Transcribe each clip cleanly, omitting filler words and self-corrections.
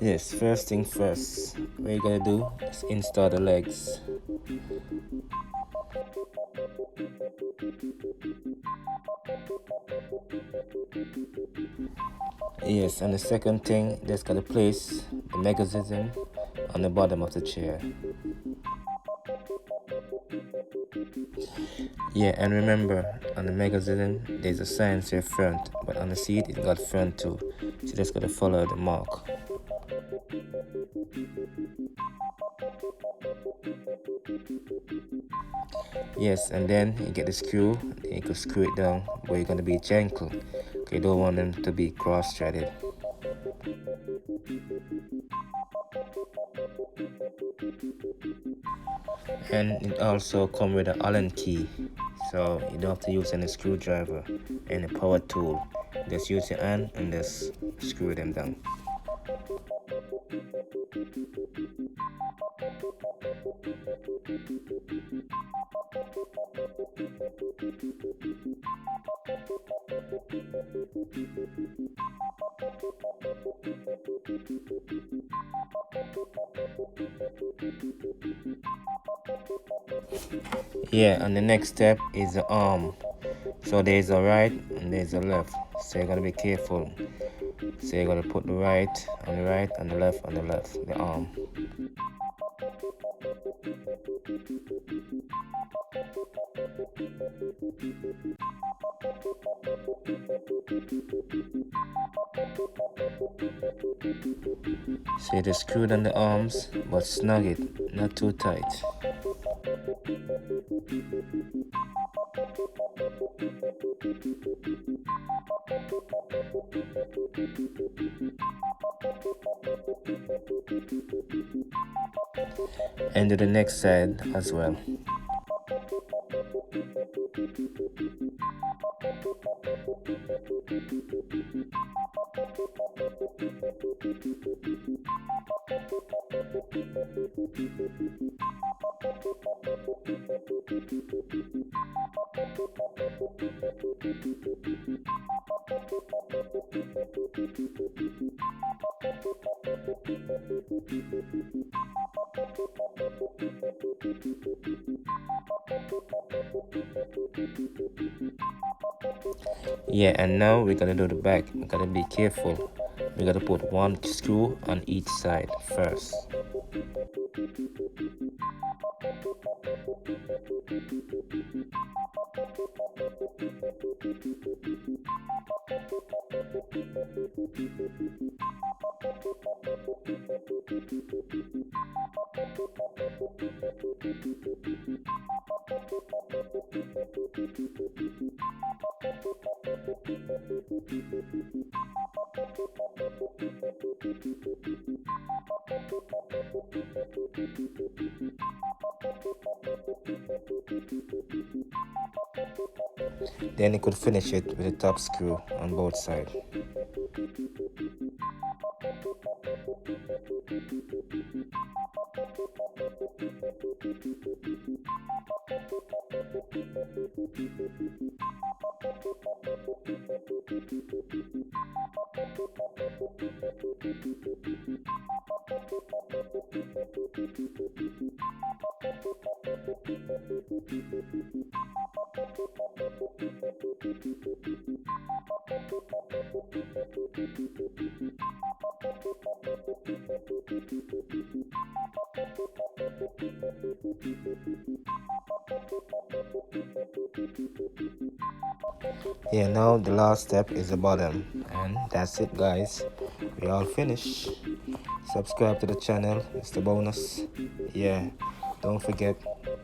Yes, first thing first, what you're gonna do is install the legs. Yes, and the second thing, just gotta place the mechanism on the bottom of the chair. Yeah, and remember, on the mechanism, there's a sign say front, but on the seat, it got front too. So just gotta follow the mark. Yes, and then you get the screw, then you can screw it down, but you're gonna be gentle. Okay, you don't want them to be cross-threaded. And it also comes with an Allen key, so you don't have to use any screwdriver, any power tool. Just use your hand and just screw them down. Yeah, and the next step is the arm. So there's a right and there's a left. So you gotta be careful. So you gotta put the right and the left on the left, the arm. So you just screw down the arms, but snug it, not too tight. And do the next side as well. Yeah, and now we're gonna do the back. We gotta be careful. We gotta put one screw on each side first. Then you could finish it with a top screw on both sides. Yeah, now the last step is the bottom, and that's it, guys. We all finished. Subscribe to the channel, it's the bonus. Yeah, don't forget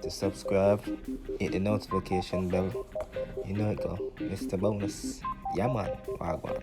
to subscribe, hit the notification bell. You know it go, it's the bonus. Yeah man, wagwan.